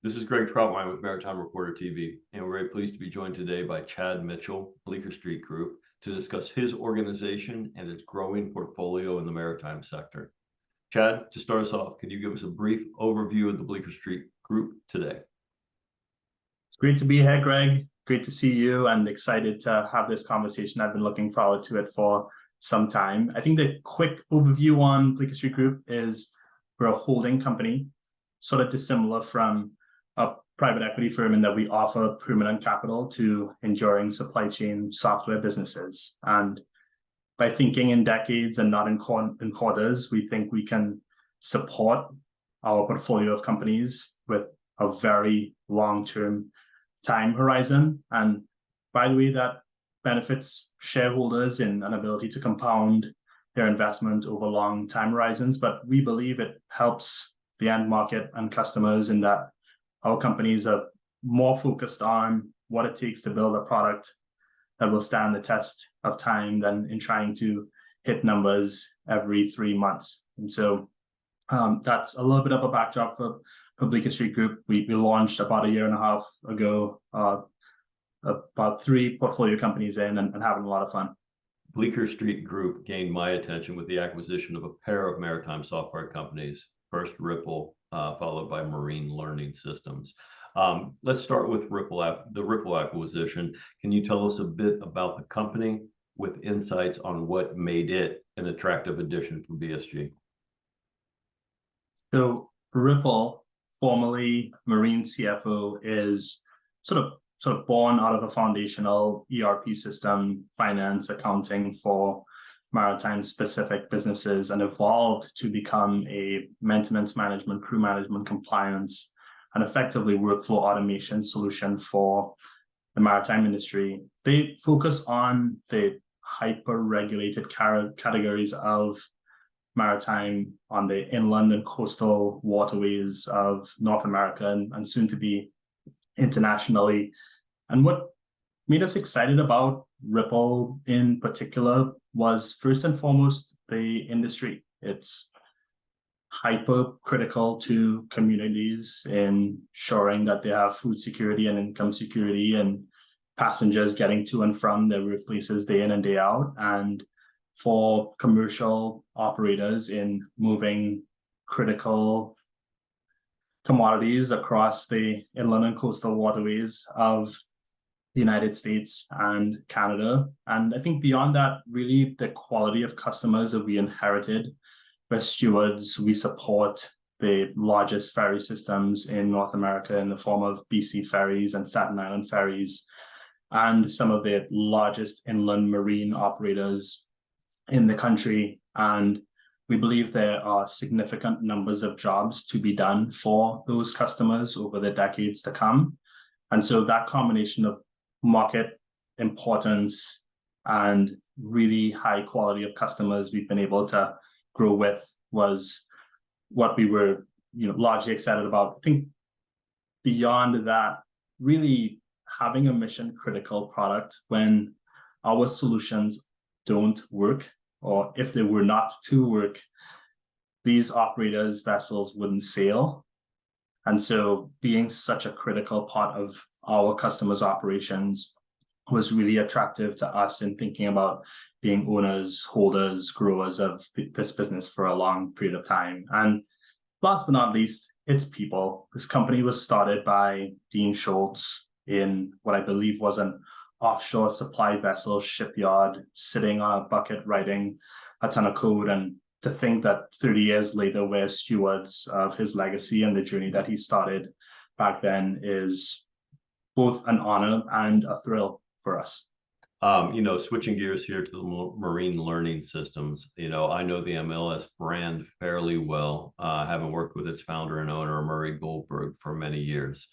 This is Greg Troutwine with Maritime Reporter TV, and we're very pleased to be joined today by Chad Mitchell, Bleeker Street Group, to discuss his organization and its growing portfolio in the maritime sector. Chad, to start us off, can you give us a brief overview of the Bleeker Street Group today? It's great to be here, Greg. Great to see you and excited to have this conversation. I've been looking forward to it for some time. I think the quick overview on Bleeker Street Group is we're a holding company, sort of dissimilar from a private equity firm in that we offer permanent capital to enduring supply chain software businesses. And by thinking in decades and not in quarters, we think we can support our portfolio of companies with a very long-term time horizon. And by the way, that benefits shareholders in an ability to compound their investment over long time horizons. But we believe it helps the end market and customers in that our companies are more focused on what it takes to build a product that will stand the test of time than in trying to hit numbers every 3 months. And so that's a little bit of a backdrop for Bleeker Street Group. We launched about a year and a half ago, about 3 portfolio companies in and having a lot of fun. Bleeker Street Group gained my attention with the acquisition of a pair of maritime software companies, first Ripple, followed by Marine Learning Systems. Let's start with the Ripple acquisition. Can you tell us a bit about the company with insights on what made it an attractive addition for BSG? So Ripple, formerly Marine CFO, is sort of born out of a foundational ERP system, finance, accounting for maritime specific businesses, and evolved to become a maintenance management, crew management, compliance, and effectively workflow automation solution for the maritime industry. They focus on the hyper-regulated categories of maritime on the inland and coastal waterways of North America and soon to be internationally. And what made us excited about Ripple in particular was first and foremost the industry. It's hyper critical to communities in ensuring that they have food security and income security and passengers getting to and from their workplaces day in and day out. And for commercial operators in moving critical commodities across the inland and coastal waterways of the United States and Canada. And I think beyond that, really the quality of customers that we inherited. We're stewards, we support the largest ferry systems in North America in the form of BC Ferries and Staten Island Ferries, and some of the largest inland marine operators in the country. And we believe there are significant numbers of jobs to be done for those customers over the decades to come. And so that combination of market importance and really high quality of customers we've been able to grow with was what we were largely excited about. I think beyond that, really having a mission critical product when our solutions don't work, or if they were not to work, these operators' vessels wouldn't sail. And so being such a critical part of our customers' operations was really attractive to us in thinking about being owners, holders, growers of this business for a long period of time. And last but not least, it's people. This company was started by Dean Schultz in what I believe was an offshore supply vessel shipyard, sitting on a bucket writing a ton of code. And to think that 30 years later, we're stewards of his legacy and the journey that he started back then is both an honor and a thrill for us. Switching gears here to the Marine Learning Systems, I know the MLS brand fairly well, having worked with its founder and owner, Murray Goldberg, for many years.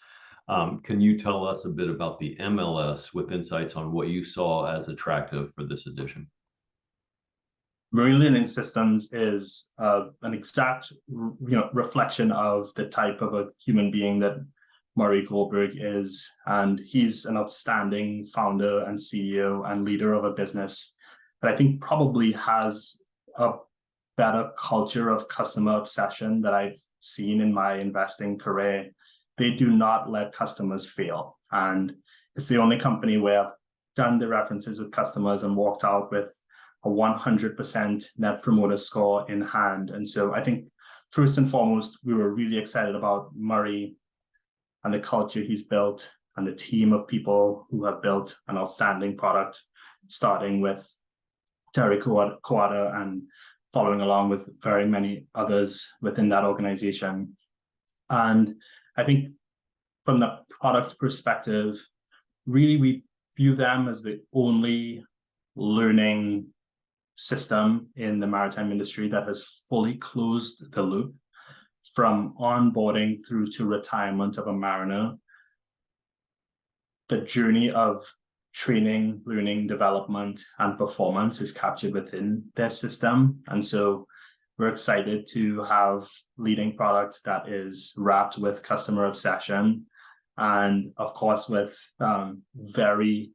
Can you tell us a bit about the MLS with insights on what you saw as attractive for this edition? Marine Learning Systems is an exact reflection of the type of a human being that Murray Goldberg is, and he's an outstanding founder and CEO and leader of a business that I think probably has a better culture of customer obsession that I've seen in my investing career they do not let customers fail. And it's the only company where I've done the references with customers and walked out with a 100% net promoter score in hand. And so I think first and foremost, we were really excited about Murray and the culture he's built and the team of people who have built an outstanding product, starting with Terry Kawada and following along with very many others within that organization. And I think from the product perspective, really we view them as the only learning system in the maritime industry that has fully closed the loop from onboarding through to retirement of a mariner. The journey of training, learning, development, and performance is captured within their system. And so we're excited to have leading product that is wrapped with customer obsession, and of course with very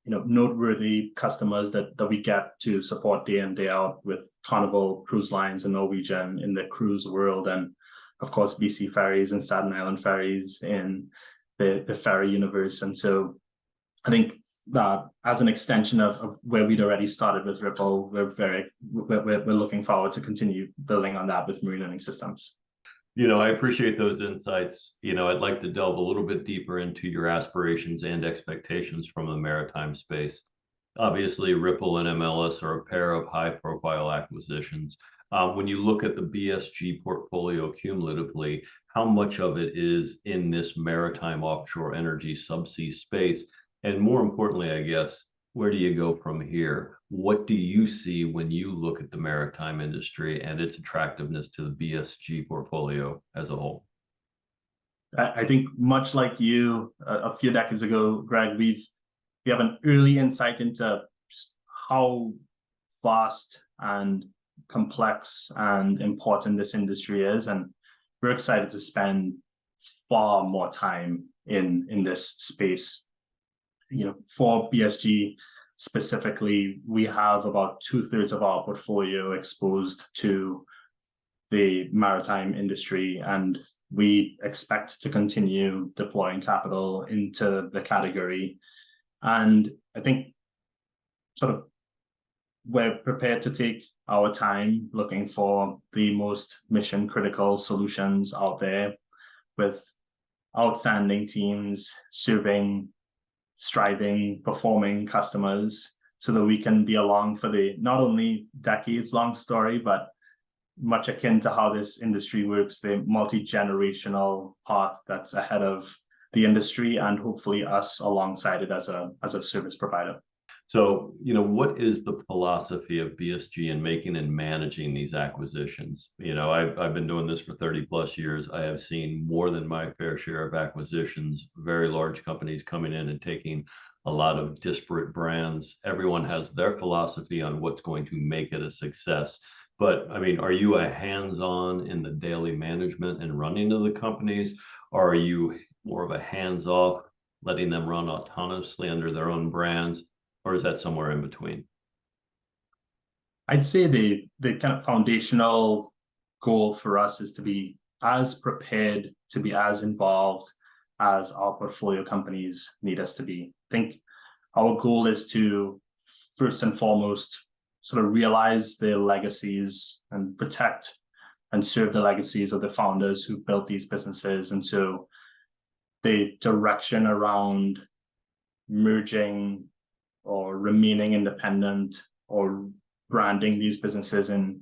noteworthy customers that we get to support day in, day out, with Carnival Cruise Lines and Norwegian in the cruise world, and of course BC Ferries and Staten Island Ferries in the ferry universe. And so I think that as an extension of where we'd already started with Ripple, we're looking forward to continue building on that with Marine Learning Systems. I appreciate those insights. I'd like to delve a little bit deeper into your aspirations and expectations from the maritime space. Obviously, Ripple and MLS are a pair of high-profile acquisitions. When you look at the BSG portfolio cumulatively, how much of it is in this maritime offshore energy subsea space? And more importantly, I guess, where do you go from here? What do you see when you look at the maritime industry and its attractiveness to the BSG portfolio as a whole? I think much like you a few decades ago, Greg, we have an early insight into just how vast and complex and important this industry is, and we're excited to spend far more time in this space. For BSG specifically, we have about 2/3 of our portfolio exposed to the maritime industry, and we expect to continue deploying capital into the category. And I think sort of we're prepared to take our time looking for the most mission critical solutions out there, with outstanding teams serving, striving, performing customers, so that we can be along for the not only decades long story, but much akin to how this industry works, the multi-generational path that's ahead of the industry, and hopefully us alongside it as a service provider. So, what is the philosophy of BSG in making and managing these acquisitions? I've been doing this for 30 plus years. I have seen more than my fair share of acquisitions, very large companies coming in and taking a lot of disparate brands. Everyone has their philosophy on what's going to make it a success. But are you a hands-on in the daily management and running of the companies, or are you more of a hands-off, letting them run autonomously under their own brands? Or is that somewhere in between? I'd say the kind of foundational goal for us is to be as prepared, to be as involved as our portfolio companies need us to be. I think our goal is to, first and foremost, sort of realize their legacies and protect and serve the legacies of the founders who built these businesses. And so the direction around merging or remaining independent or branding these businesses in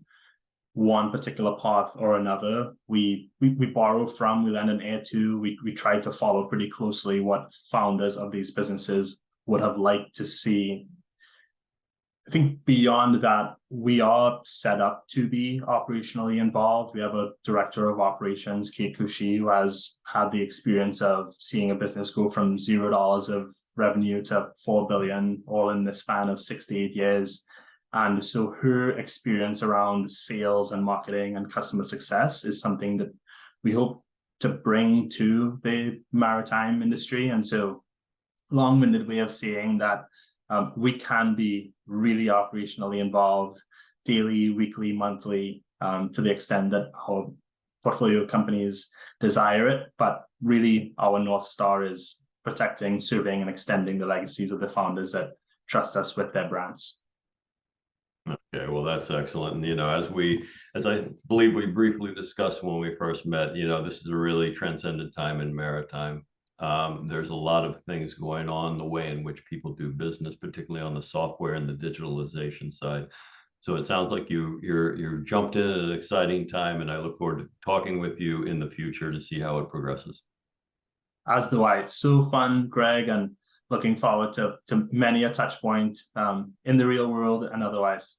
one particular path or another, we borrow from, we lend an ear to, we try to follow pretty closely what founders of these businesses would have liked to see. I think beyond that, we are set up to be operationally involved. We have a director of operations, Kate Cushy, who has had the experience of seeing a business go from $0 of revenue to $4 billion, all in the span of 6 to 8 years. And so her experience around sales and marketing and customer success is something that we hope to bring to the maritime industry. And so long-winded way of saying that we can be really operationally involved daily, weekly, monthly, to the extent that our portfolio companies desire it, but really our North Star is protecting, serving, and extending the legacies of the founders that trust us with their brands. Okay, well, that's excellent. And, as I believe we briefly discussed when we first met, this is a really transcendent time in maritime. There's a lot of things going on, the way in which people do business, particularly on the software and the digitalization side. So it sounds like you're jumped in at an exciting time, and I look forward to talking with you in the future to see how it progresses. As do I. It's so fun, Greg, and looking forward to many a touch point in the real world and otherwise.